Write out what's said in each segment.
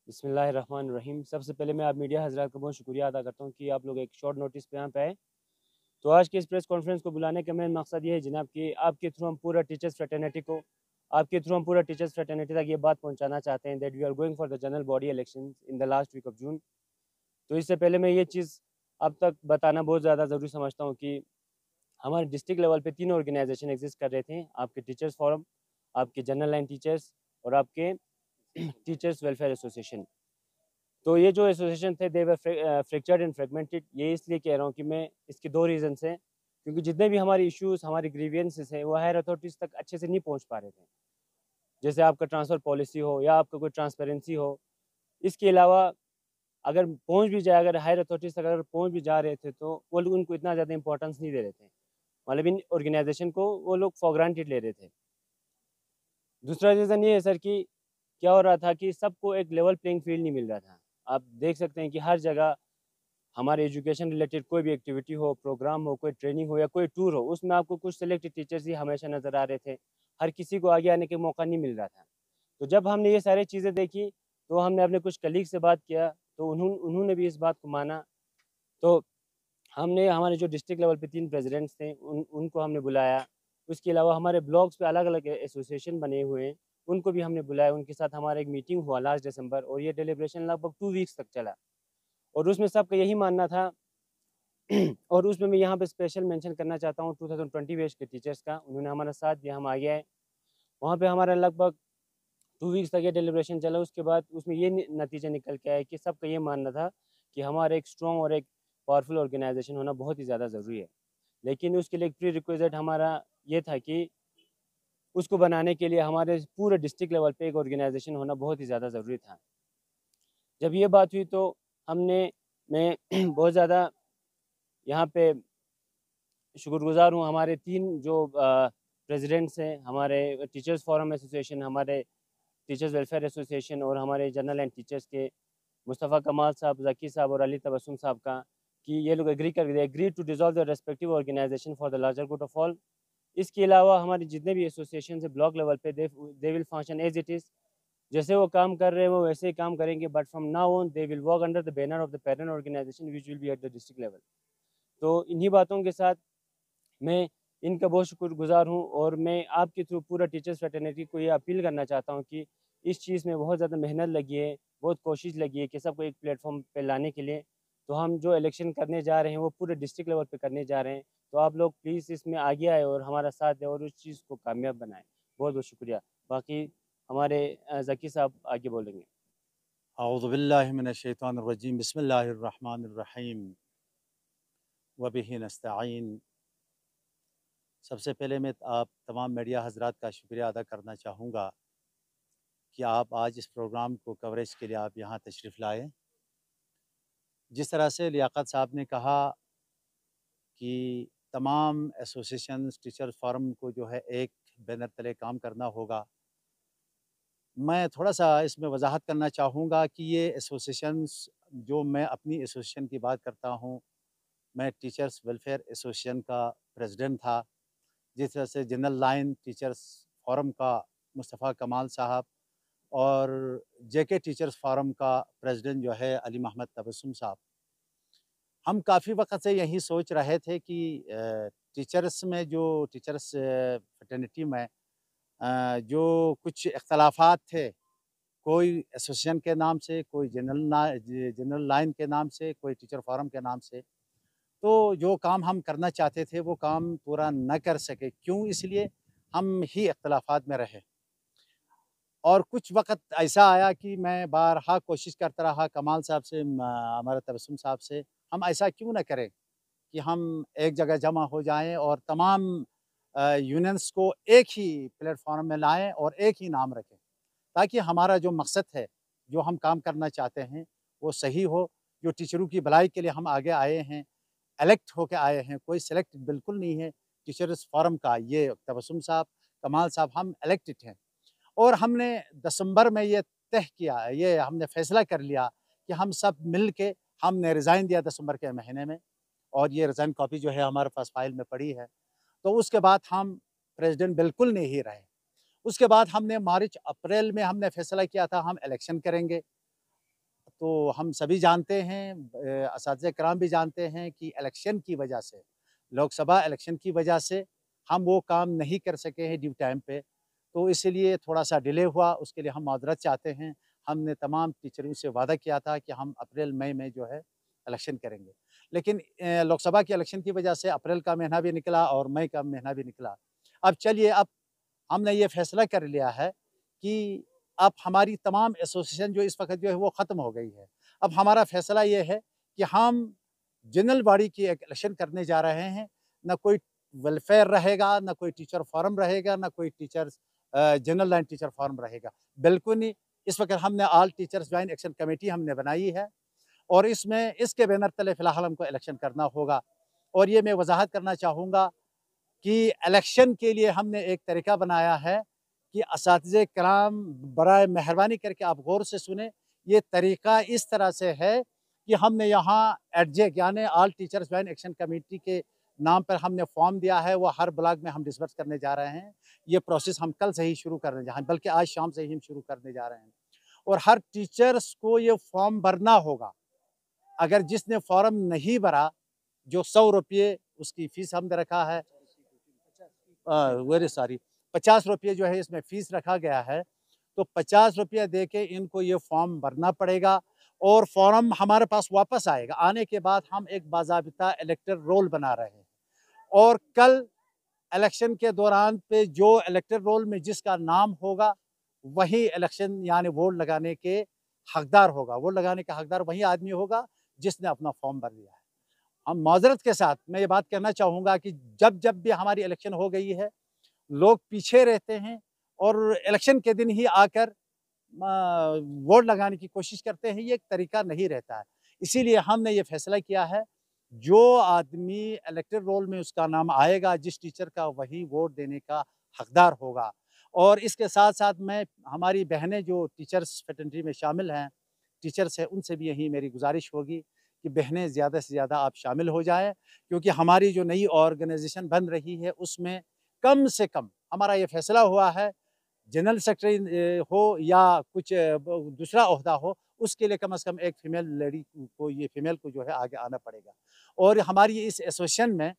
बिस्मिल्लाहिर्रहमानिर्रहीम। सबसे पहले मैं आप मीडिया हज़रात का बहुत शुक्रिया अदा करता हूँ कि आप लोग एक शॉर्ट नोटिस पे यहाँ पे आए। तो आज की इस प्रेस कॉन्फ्रेंस को बुलाने का मेन मकसद ये है जनाब कि आपके थ्रू हम पूरा टीचर्स फ्रेटर्निटी को आपके थ्रू हम पूरा टीचर्स फ्रेटर्निटी तक ये बात पहुँचाना चाहते हैं that we are going for the general body election in the last week of June. तो इससे पहले मैं ये चीज़ अब तक बताना बहुत ज़्यादा ज़रूरी समझता हूँ कि हमारे डिस्ट्रिक्ट लेवल पे 3 ऑर्गेनाइजेशन एग्जिस्ट कर रहे थे, आपके टीचर्स फोरम, आपके जनरल लाइन टीचर्स और आपके टीचर्स वेलफेयर एसोसिएशन। तो ये जो एसोसिएशन थे दे वर फ्रैक्चर्ड एंड फ्रेगमेंटेड। ये इसलिए कह रहा हूँ कि मैं इसके दो रीज़न्स हैं, क्योंकि जितने भी हमारे इश्यूज़ हमारी ग्रीवियंसेस हैं वो हायर अथॉरिटीज़ तक अच्छे से नहीं पहुँच पा रहे थे। जैसे आपका ट्रांसफ़र पॉलिसी हो या आपका कोई ट्रांसपेरेंसी हो। इसके अलावा अगर पहुँच भी जाए, अगर हायर अथॉरिटीज़ तक अगर पहुँच भी जा रहे थे तो वो लोग उनको इतना ज़्यादा इंपॉर्टेंस नहीं दे रहे थे। मतलब इन ऑर्गेनाइजेशन को वो लोग फॉर ग्रांटेड ले रहे थे। दूसरा रीज़न ये है सर कि क्या हो रहा था कि सबको एक लेवल प्लेइंग फील्ड नहीं मिल रहा था। आप देख सकते हैं कि हर जगह हमारे एजुकेशन रिलेटेड कोई भी एक्टिविटी हो, प्रोग्राम हो, कोई ट्रेनिंग हो या कोई टूर हो, उसमें आपको कुछ सिलेक्टेड टीचर्स ही हमेशा नज़र आ रहे थे। हर किसी को आगे आने का मौका नहीं मिल रहा था। तो जब हमने ये सारी चीज़ें देखी, तो हमने अपने कुछ कलीग से बात किया, तो उन्होंने भी इस बात को माना। तो हमने हमारे जो डिस्ट्रिक्ट लेवल पे 3 प्रेज़िडेंट्स थे, उनको हमने बुलाया। उसके अलावा हमारे ब्लॉक्स पे अलग-अलग एसोसिएशन बने हुए हैं, उनको भी हमने बुलाया। उनके साथ हमारा एक मीटिंग हुआ लास्ट दिसंबर और ये डेलिब्रेशन लगभग 2 वीक्स तक चला और उसमें सबका यही मानना था। और उसमें मैं यहाँ पे स्पेशल मेंशन करना चाहता हूँ 2020 बैच के टीचर्स का, उन्होंने हमारा साथ दिया, हम आगे आए। वहाँ पे हमारा लगभग 2 वीक्स तक ये डेलिब्रेशन चला। उसके बाद उसमें ये नतीजा निकल के आया कि सबका ये मानना था कि हमारा एक स्ट्रॉन्ग और एक पावरफुल ऑर्गेनाइजेशन होना बहुत ही ज़्यादा ज़रूरी है। लेकिन उसके लिए एक प्री रिक्विज़िट हमारा ये था कि उसको बनाने के लिए हमारे पूरे डिस्ट्रिक्ट लेवल पे एक ऑर्गेनाइजेशन होना बहुत ही ज़्यादा ज़रूरी था। जब ये बात हुई तो हमने मैं बहुत ज़्यादा यहाँ पे शुक्रगुज़ार हूँ हमारे 3 जो प्रेज़िडेंट्स हैं, हमारे टीचर्स फोरम एसोसिएशन, हमारे टीचर्स वेलफेयर एसोसिएशन और हमारे जनरल एंड टीचर्स के मुस्तफ़ा कमाल साहब, ज़की साहब और अली तबस्सुम साहब का कि ये लोग agree to dissolve the respective organisation for the larger good of all. इसके अलावा हमारे जितने भी एसोसिएशन है ब्लॉक लेवल पे they will function as it is. जैसे वो काम कर रहे हैं वो वैसे ही काम करेंगे, but from now on they will work under the banner of the parent organisation which will be at the district level. तो इन्हीं बातों के साथ मैं इनका बहुत शुक्रगुज़ार हूँ और मैं आपके थ्रू पूरा टीचर्स फ्रेटर्निटी को ये अपील करना चाहता हूँ कि इस चीज़ में बहुत ज़्यादा मेहनत लगी है, बहुत कोशिश लगी है कि सबको एक प्लेटफॉर्म पे लाने के लिए। तो हम जो इलेक्शन करने जा रहे हैं वो पूरे डिस्ट्रिक्ट लेवल पे करने जा रहे हैं। तो आप लोग प्लीज़ इसमें आगे आए और हमारा साथ दें और उस चीज़ को कामयाब बनाएँ। बहुत बहुत शुक्रिया। बाकी हमारे ज़की साहब आगे बोलेंगे। औज़ु बिल्लाहि मिनश्शैतानिर्रजीम बिस्मिल्लाहिर्रहमानिर्रहीम व बिही नस्तईन। सबसे पहले मैं आप तमाम मीडिया हज़रात का शुक्रिया अदा करना चाहूँगा कि आप आज इस प्रोग्राम को कवरेज के लिए आप यहाँ तशरीफ़ लाए। जिस तरह से लियाक़त साहब ने कहा कि तमाम एसोसिएशंस टीचर फोरम को जो है एक बैनर तले काम करना होगा। मैं थोड़ा-सा इसमें वज़ाहत करना चाहूँगा कि ये एसोसिएशंस जो मैं अपनी एसोसिएशन की बात करता हूँ, मैं टीचर्स वेलफेयर एसोसिएशन का प्रेसिडेंट था। जिस तरह से जनरल लाइन टीचर्स फोरम का मुस्तफ़ा कमाल साहब और जेके टीचर्स फोरम का प्रेसिडेंट जो है अली मोहम्मद तबस्सुम साहब। हम काफ़ी वक़्त से यही सोच रहे थे कि टीचर्स में जो टीचर्स फ्रेटर्निटी में जो कुछ इख्तलाफात थे, कोई एसोसिएशन के नाम से, कोई जनरल लाइन के नाम से, कोई टीचर फोरम के नाम से। तो जो काम हम करना चाहते थे वो काम पूरा न कर सके। क्यों? इसलिए हम ही इख्तलाफात में रहे। और कुछ वक़्त ऐसा आया कि मैं बारहा कोशिश करता रहा कमाल साहब से हमारे तबस्सुम साहब से, हम ऐसा क्यों ना करें कि हम एक जगह जमा हो जाएँ और तमाम यूनियंस को एक ही प्लेटफ़ॉर्म में लाएँ और एक ही नाम रखें। ताकि हमारा जो मकसद है, जो हम काम करना चाहते हैं, वो सही हो। जो टीचरों की भलाई के लिए हम आगे आए हैं, इलेक्ट होके आए हैं, कोई सेलेक्ट बिल्कुल नहीं है। टीचर्स फोरम का ये तबस्सुम साहब, कमाल साहब हम इलेक्टेड हैं और हमने दिसंबर में ये तय किया, ये हमने फैसला कर लिया कि हम सब मिल के हमने रिज़ाइन दिया दिसंबर के महीने में और ये रिज़ाइन कॉपी जो है हमारे पास फ़ाइल में पड़ी है। तो उसके बाद हम प्रेज़िडेंट बिल्कुल नहीं रहे। उसके बाद हमने मार्च अप्रैल में हमने फैसला किया था हम इलेक्शन करेंगे तो हम सभी जानते हैं, असातिज़ा किराम भी जानते हैं कि इलेक्शन की वजह से, लोकसभा इलेक्शन की वजह से हम वो काम नहीं कर सके हैं ड्यू टाइम पे, तो इसलिए थोड़ा-सा डिले हुआ, उसके लिए हम माज़रत चाहते हैं। हमने तमाम टीचरों से वादा किया था कि हम अप्रैल मई में जो है इलेक्शन करेंगे। लेकिन लोकसभा के इलेक्शन की वजह से अप्रैल का महीना भी निकला और मई का महीना भी निकला। अब चलिए, अब हमने ये फ़ैसला कर लिया है कि अब हमारी तमाम एसोसिएशन जो इस वक़्त जो है वो ख़त्म हो गई है। अब हमारा फ़ैसला ये है कि हम जनरल बॉडी की एक इलेक्शन करने जा रहे हैं। ना कोई वेलफेयर रहेगा, ना कोई टीचर फोरम रहेगा, ना कोई जनरल लाइन टीचर फोरम रहेगा। बिल्कुल नहीं। इस वक़्त हमने all teachers joint action committee हमने बनाई है और इसमें इसके बैनर तले फ़िलहाल हमको इलेक्शन करना होगा। और ये मैं वज़ाहत करना चाहूँगा कि इलेक्शन के लिए हमने एक तरीका बनाया है कि असातिज़े किराम बराए मेहरबानी करके आप गौर से सुनें। ये तरीका इस तरह से है कि हमने यहाँ एडजेक यानी all teachers joint action committee के नाम पर हमने फॉर्म दिया है, वो हर ब्लॉक में हम डिस्बर्स करने जा रहे हैं। ये प्रोसेस हम कल से ही शुरू करने जा रहे हैं, बल्कि आज शाम से ही हम शुरू करने जा रहे हैं। और हर टीचर्स को ये फॉर्म भरना होगा। अगर जिसने फॉर्म नहीं भरा, जो ₹100 उसकी फ़ीस हमने रखा है, वेरी सॉरी, ₹50 जो है इसमें फ़ीस रखा गया है, तो ₹50 दे के इनको ये फॉर्म भरना पड़ेगा और फॉर्म हमारे पास वापस आएगा। आने के बाद हम एक बाज़ाबिता इलेक्टोरल रोल बना रहे हैं और कल इलेक्शन के दौरान पे जो इलेक्टोरल रोल में जिसका नाम होगा, वही इलेक्शन यानी वोट लगाने के हकदार होगा। वोट लगाने का हकदार वही आदमी होगा जिसने अपना फॉर्म भर दिया है। हम माज़रत के साथ मैं ये बात कहना चाहूँगा कि जब भी हमारी इलेक्शन हो गई है, लोग पीछे रहते हैं और इलेक्शन के दिन ही आकर वोट लगाने की कोशिश करते हैं। ये एक तरीका नहीं रहता है। इसीलिए हमने ये फ़ैसला किया है, जो आदमी इलेक्टोरल रोल में उसका नाम आएगा, जिस टीचर का, वही वोट देने का हकदार होगा। और इसके साथ-साथ मैं हमारी बहनें जो टीचर्स फ्रेटर्निटी में शामिल हैं, टीचर्स हैं, उनसे भी यही मेरी गुज़ारिश होगी कि बहनें ज़्यादा से ज़्यादा आप शामिल हो जाएँ, क्योंकि हमारी जो नई ऑर्गनाइज़ेशन बन रही है, उसमें कम से कम हमारा ये फ़ैसला हुआ है, जनरल सेक्रेटरी हो या कुछ दूसरा ओहदा हो, उसके लिए कम से कम एक फीमेल लेडी को ये फीमेल को जो है आगे आना पड़ेगा। और हमारी इस एसोसिएशन में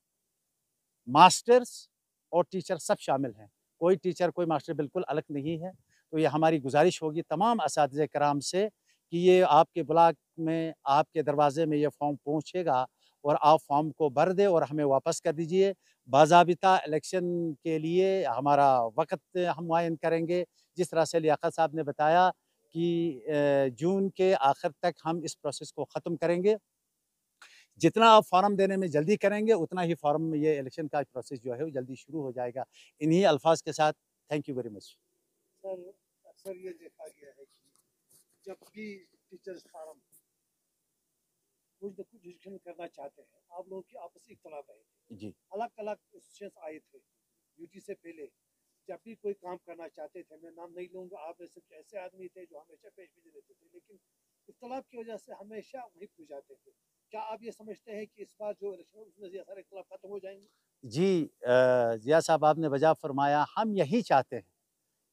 मास्टर्स और टीचर सब शामिल हैं। कोई टीचर, कोई मास्टर बिल्कुल अलग नहीं है। तो ये हमारी गुज़ारिश होगी तमाम असातिज़े किराम से कि ये आपके ब्लॉक में, आपके दरवाज़े में ये फॉर्म पहुँचेगा और आप फॉर्म को भर दें और हमें वापस कर दीजिए। बाज़ाबिता इलेक्शन के लिए हमारा वक़्त हम मुअय्यन करेंगे। जिस तरह से लियाकत साहब ने बताया कि जून के आखिर तक हम इस प्रोसेस को ख़त्म करेंगे। जितना आप फॉर्म देने में जल्दी करेंगे, उतना ही फॉर्म में ये इलेक्शन का प्रोसेस जो है वो जल्दी शुरू हो जाएगा। इन्हीं अल्फाज के साथ thank you very much. Sir, अक्सर ये देखा गया है कि जब भी टीचर्स फार्म कुछ न कुछ डिसीजन करना चाहते हैं, आप लोगों की आपसी इख्तलाफ है। जी। अलग-अलग एसोसिएशंस आए थे ड्यूटी से पहले, जब भी कोई काम करना चाहते थे, मैं नाम नहीं लूँगा, आप में से कुछ ऐसे आदमी थे जो हमेशा पेशगी देते थे, लेकिन इख्तलाफ की वजह से हमेशा वहीं खो जाते थे। क्या आप ये समझते हैं कि इस बार जो इलेक्शन है उसमें ये सारे इख्तलाफ खत्म हो जाएँगे? जी, ज़िया साहब आपने वजह फ़रमाया, हम यही चाहते हैं।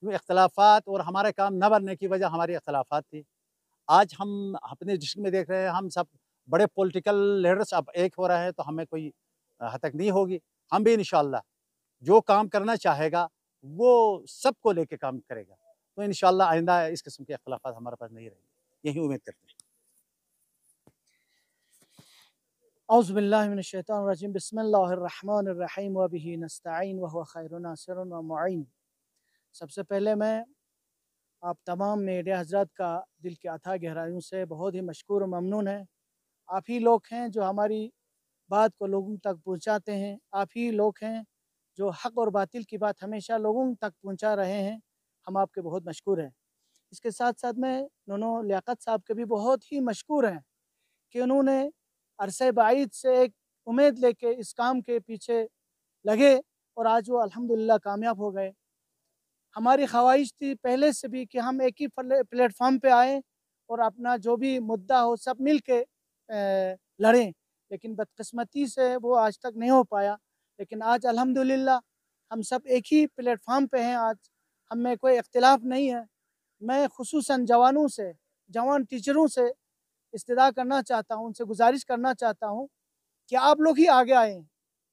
क्योंकि इख्तलाफ़ात और हमारे काम न बनने की वजह हमारी इख्तलाफ़ात थी। आज हम अपने डिस्ट्रिक्ट में देख रहे हैं, हम सब बड़े पॉलिटिकल लीडर्स अब एक हो रहे हैं, तो हमें कोई हतक नहीं होगी। हम भी इंशाअल्लाह जो काम करना चाहेगा, वो सबको लेके काम करेगा। तो इंशाअल्लाह आइंदा इस किस्म के इख्तलाफ़ात हमारे पास नहीं रहेंगे। यही उम्मीद करते हैं। औज़ुबिल्लाहिमिनश्शैतानिर्रजीम बिस्मिल्लाहिर्रहमानिर्रहीम व बिही नस्तईन व हुवा खैरुन नासिरुन व मुईन। सबसे पहले मैं आप तमाम मीडिया हज़रात का दिल की अथाह गहराइयों से बहुत ही मशकूर व ममनून है। आप ही लोग हैं जो हमारी बात को लोगों तक पहुँचाते हैं। आप ही लोग हैं जो हक़ और बातिल की बात हमेशा लोगों तक पहुँचा रहे हैं। हम आपके बहुत मशकूर हैं। इसके साथ साथ मैं नूनो लियाकत साहब के भी बहुत ही मशकूर हैं कि उन्होंने अरसे बाईद से एक उम्मीद लेके इस काम के पीछे लगे और आज वो अल्हम्दुलिल्लाह कामयाब हो गए। हमारी ख्वाहिश थी पहले से भी कि हम एक ही प्लेटफॉर्म पे आएँ और अपना जो भी मुद्दा हो सब मिल के लड़ें, लेकिन बदकिस्मती से वो आज तक नहीं हो पाया। लेकिन आज अल्हम्दुलिल्लाह हम सब एक ही प्लेटफॉर्म पे हैं। आज हम में कोई इख्तिलाफ़ नहीं है। मैं खुसूसन जवानों से, जवान टीचरों से इस्तदा करना चाहता हूँ, उनसे गुजारिश करना चाहता हूँ कि आप लोग ही आगे आएँ,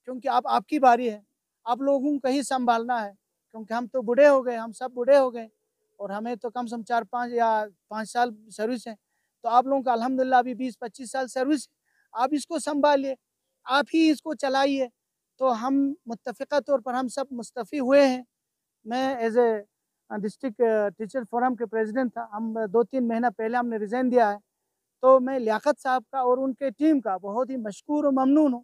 क्योंकि आपकी बारी है, आप लोगों को ही संभालना है, क्योंकि हम तो बूढ़े हो गए, हम सब बूढ़े हो गए और हमें तो कम से कम 4-5 या 5 साल सर्विस है। तो आप लोगों का अल्हम्दुलिल्लाह अभी 20-25 साल सर्विस है। आप इसको संभालिए, आप ही इसको चलाइए। तो हम मुत्तफ़िक़ा तौर पर हम सब मुस्तफ़ी हुए हैं। मैं as a district teacher forum के प्रेसिडेंट था। हम 2-3 महीना पहले हमने रिज़ाइन दिया है। तो मैं लियाकत साहब का और उनके टीम का बहुत ही मशकूर और ममनून हूँ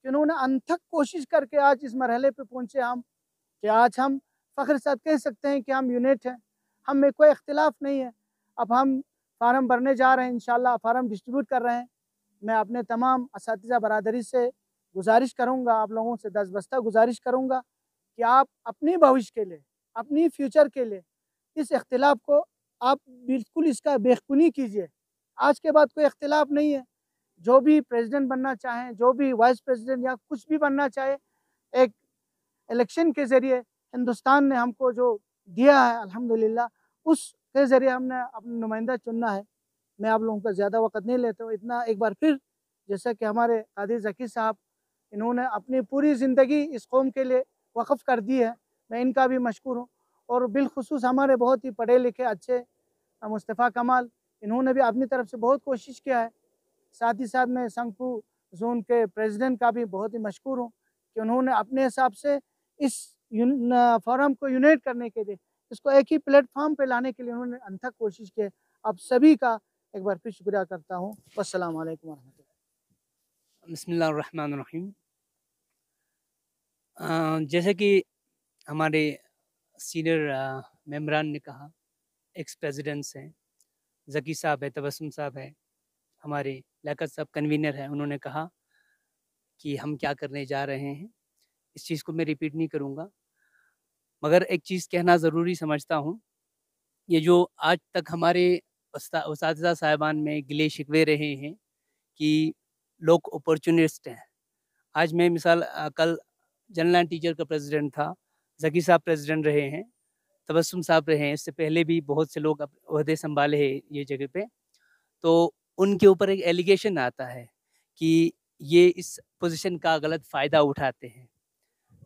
कि उन्होंने अनथक कोशिश करके आज इस मरहले पे पहुँचे हम, कि आज हम फ़ख्र के साथ कह सकते हैं कि हम यूनिट हैं, हम में कोई इख्तिलाफ़ नहीं है। अब हम फ़ार्म भरने जा रहे हैं, इंशाअल्लाह फ़ार्म डिस्ट्रीब्यूट कर रहे हैं। मैं अपने तमाम असातिज़ा बरादरी से गुज़ारिश करूँगा, आप लोगों से दस्तबस्ता गुज़ारिश करूँगा कि आप अपनी भविष्य के लिए, अपनी फ्यूचर के लिए इस इख्तिलाफ़ को आप बिल्कुल इसका बेखुनी कीजिए। आज के बाद कोई इख्तिलाफ़ नहीं है। जो भी प्रेसिडेंट बनना चाहें, जो भी वाइस प्रेसिडेंट या कुछ भी बनना चाहे, एक इलेक्शन के ज़रिए हिंदुस्तान ने हमको जो दिया है अल्हम्दुलिल्लाह, उसके ज़रिए हमने अपना नुमाइंदा चुनना है। मैं आप लोगों का ज़्यादा वक़्त नहीं लेता हूँ। इतना एक बार फिर जैसा कि हमारे कादिर ज़की साहब, इन्होंने अपनी पूरी ज़िंदगी इस कौम के लिए वक़्फ़ कर दी है, मैं इनका भी मशकूर हूँ। और बिलख़ुसूस हमारे बहुत ही पढ़े लिखे अच्छे मुस्तफ़ा कमाल, इन्होंने भी अपनी तरफ से बहुत कोशिश किया है। साथ ही साथ मैं संगपू ज़ोन के प्रेसिडेंट का भी बहुत ही मशकूर हूँ कि उन्होंने अपने हिसाब से इस फोरम को यूनाइट करने के लिए, इसको एक ही प्लेटफॉर्म पे लाने के लिए उन्होंने अनथक कोशिश की है। आप सभी का एक बार फिर शुक्रिया करता हूँ। अस्सलाम वालेकुम वरहमतुल्लाह। बिस्मिल्लाहिर्रहमानिर्रहीम। जैसे कि हमारे सीनियर मेंबरान ने कहा, एक्स प्रेसिडेंट्स हैं, ज़की साहब है, तबस्सुम साहब है, हमारे लियाकत साहब कन्वीनर हैं, उन्होंने कहा कि हम क्या करने जा रहे हैं। इस चीज़ को मैं रिपीट नहीं करूँगा, मगर एक चीज़ कहना ज़रूरी समझता हूँ। ये जो आज तक हमारे उस्तादिज़ा साहिबान में गिले शिकवे रहे हैं कि लोग अपॉर्चुनिस्ट हैं। आज मैं मिसाल कल जनरल टीचर का प्रेसिडेंट था, ज़की साहब प्रेसिडेंट रहे हैं, तबस्सुम साहब रहे हैं, इससे पहले भी बहुत से लोग ओहदे संभाले हैं ये जगह पे। तो उनके ऊपर एक एलिगेशन आता है कि ये इस पोजीशन का गलत फ़ायदा उठाते हैं,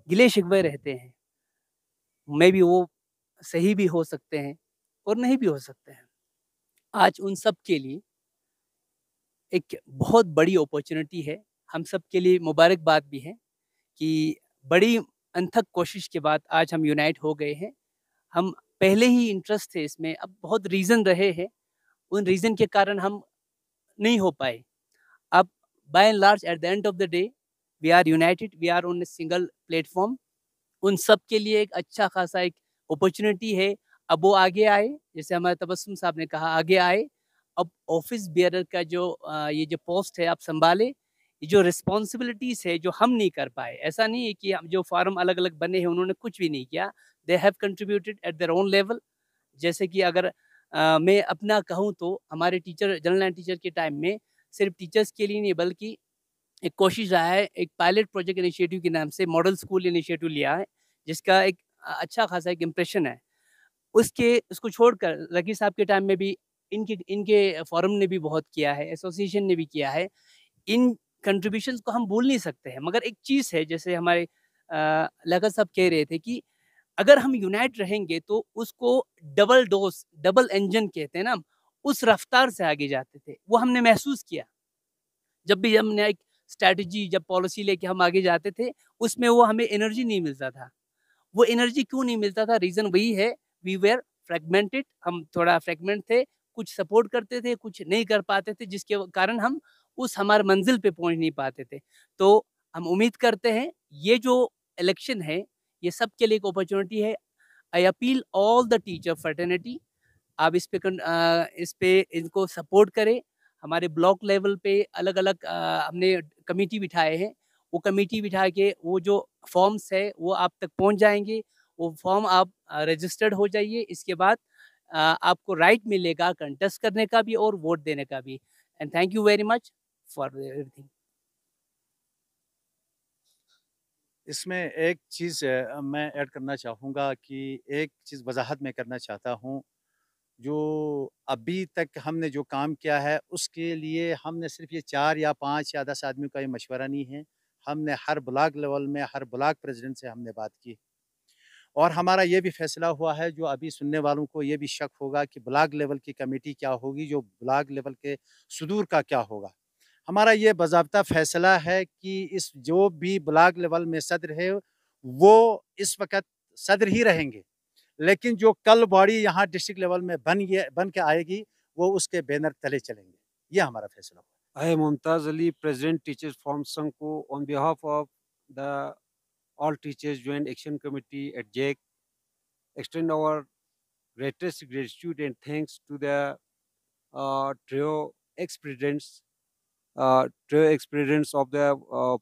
गिले शिकवे रहते हैं। मे बी वो सही भी हो सकते हैं और नहीं भी हो सकते हैं। आज उन सब के लिए एक बहुत बड़ी अपॉर्चुनिटी है, हम सब के लिए मुबारकबाद भी है कि बड़ी अनथक कोशिश के बाद आज हम यूनाइट हो गए हैं। हम पहले ही इंटरेस्ट थे इसमें, अब बहुत रीज़न रहे हैं, उन रीज़न के कारण हम नहीं हो पाए। अब by and large at the end of the day we are united, we are on a single platform. उन सब के लिए एक अच्छा खासा एक अपॉर्चुनिटी है। अब वो आगे आए, जैसे हमारे तबस्सुम साहब ने कहा, आगे आए। अब ऑफिस बेयरर का जो ये जो पोस्ट है आप संभाले, ये जो रिस्पॉन्सिबिलिटीज़ है जो हम नहीं कर पाए। ऐसा नहीं है कि हम जो फार्म अलग अलग बने हैं उन्होंने कुछ भी नहीं किया, they have contributed eight their own level. जैसे कि अगर मैं अपना कहूँ तो हमारे टीचर जनरल टीचर के टाइम में सिर्फ टीचर्स के लिए नहीं बल्कि एक कोशिश रहा है, एक पायलट प्रोजेक्ट इनिशिएटिव के नाम से मॉडल स्कूल इनिशिएटिव लिया है, जिसका एक अच्छा खासा एक इम्प्रेशन है। उसको छोड़कर ज़की साहब के टाइम में भी इनके फोरम ने भी बहुत किया है, एसोसिएशन ने भी किया है। इन कंट्रीब्यूशंस को हम भूल नहीं सकते हैं, मगर एक चीज़ है, जैसे हमारे लियाकत साहब कह रहे थे कि अगर हम यूनाइट रहेंगे तो उसको डबल डोज, डबल इंजन कहते हैं ना, उस रफ्तार से आगे जाते थे। वो हमने महसूस किया जब भी हमने एक स्ट्रैटेजी, जब पॉलिसी लेके हम आगे जाते थे, उसमें वो हमें एनर्जी नहीं मिलता था। वो एनर्जी क्यों नहीं मिलता था? रीज़न वही है, वी वेर फ्रैगमेंटेड, हम थोड़ा फ्रैगमेंट थे, कुछ सपोर्ट करते थे, कुछ नहीं कर पाते थे, जिसके कारण हम उस हमारे मंजिल पे पहुँच नहीं पाते थे। तो हम उम्मीद करते हैं ये जो इलेक्शन है, ये सबके लिए एक अपॉर्चुनिटी है। I appeal all the teacher fraternity, आप इस पे इनको सपोर्ट करें। हमारे ब्लॉक लेवल पे अलग-अलग हमने कमेटी बिठाए हैं, वो कमेटी बिठा के वो जो फॉर्म्स है वो आप तक पहुंच जाएंगे। वो फॉर्म आप रजिस्टर्ड हो जाइए, इसके बाद आपको राइट मिलेगा कंटेस्ट करने का भी और वोट देने का भी। And thank you very much for everything. इसमें एक चीज़ मैं ऐड करना चाहूँगा कि एक चीज़ वजाहत मैं करना चाहता हूँ जो अभी तक हमने जो काम किया है उसके लिए हमने सिर्फ ये 4 या 5 या 10 आदमियों का ये मशवरा नहीं है, हमने हर ब्लॉक लेवल में हर ब्लॉक प्रेसिडेंट से हमने बात की और हमारा ये भी फैसला हुआ है, जो अभी सुनने वालों को ये भी शक होगा कि ब्लॉक लेवल की कमेटी क्या होगी, जो ब्लॉक लेवल के सुदूर का क्या होगा। हमारा ये बाज़ाब्ता फैसला है कि इस जो भी ब्लॉक लेवल में सदर है वो इस वक़्त सदर ही रहेंगे, लेकिन जो कल बॉडी यहाँ डिस्ट्रिक्ट लेवल में बन के आएगी वो उसके बैनर तले चलेंगे। ये हमारा फैसला हुआ। I am Mumtaz Ali, President Teachers Forum Sanko. On behalf of the All Teachers Joint Action Committee at JAC, extend our greatest gratitude and thanks to the trio ex-presidents of the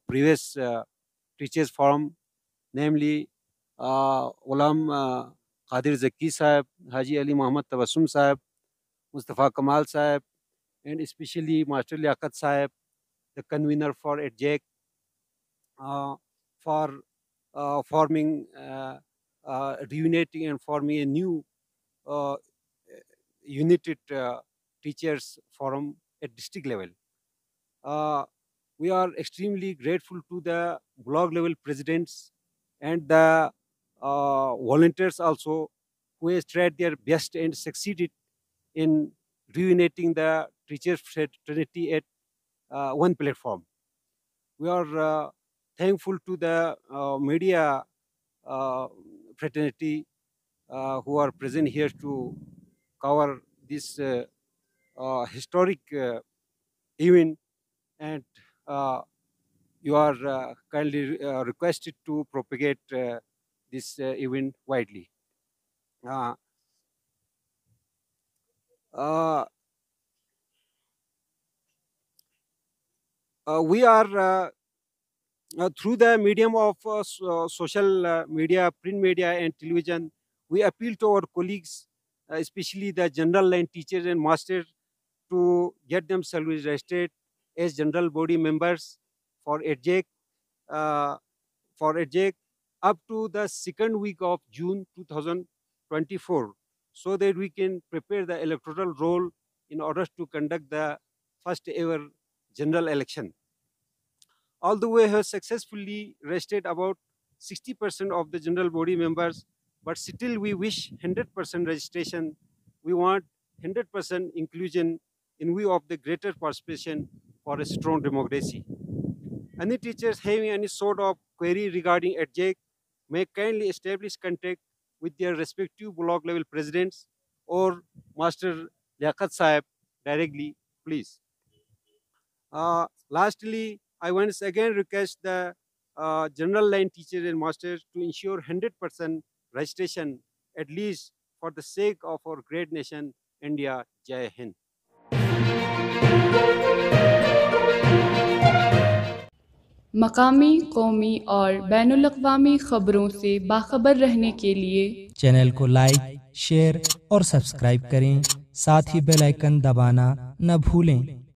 previous Teachers Forum, namely Ghulam Qadir Zaki Sahib, Haji Ali Muhammad Tabassum Sahib, Mustafa Kamal Sahib, and especially Master Liaquat Sahib, the convener for ADJAC, for reuniting and forming a new united teachers forum at district level. We are extremely grateful to the block level presidents and the volunteers also, who has tried their best and succeeded in reuniting the teachers fraternity at one platform. We are thankful to the media fraternity who are present here to cover this historic event, and you are kindly requested to propagate this event widely. We are through the medium of social media, print media and television, we appeal to our colleagues, especially the general line teachers and masters, to get themselves registered as general body members for ADJAC, up to the second week of June 2024, so that we can prepare the electoral roll in order to conduct the first ever general election. Although we have successfully registered about 60% of the general body members, but still we wish 100% registration. We want 100% inclusion in view of the greater participation for a strong democracy. Any teachers having any sort of query regarding ADJAC may kindly establish contact with their respective block level presidents or Master Liaquat Sahib directly, please. Lastly, I once again request the general line teachers and masters to ensure 100% registration, at least for the sake of our great nation, India. Jai Hind. मकामी, कौमी और बैनुल-अक़वामी ख़बरों से बाखबर रहने के लिए channel को like, share और सब्सक्राइब करें। साथ ही बेल आइकन दबाना न भूलें।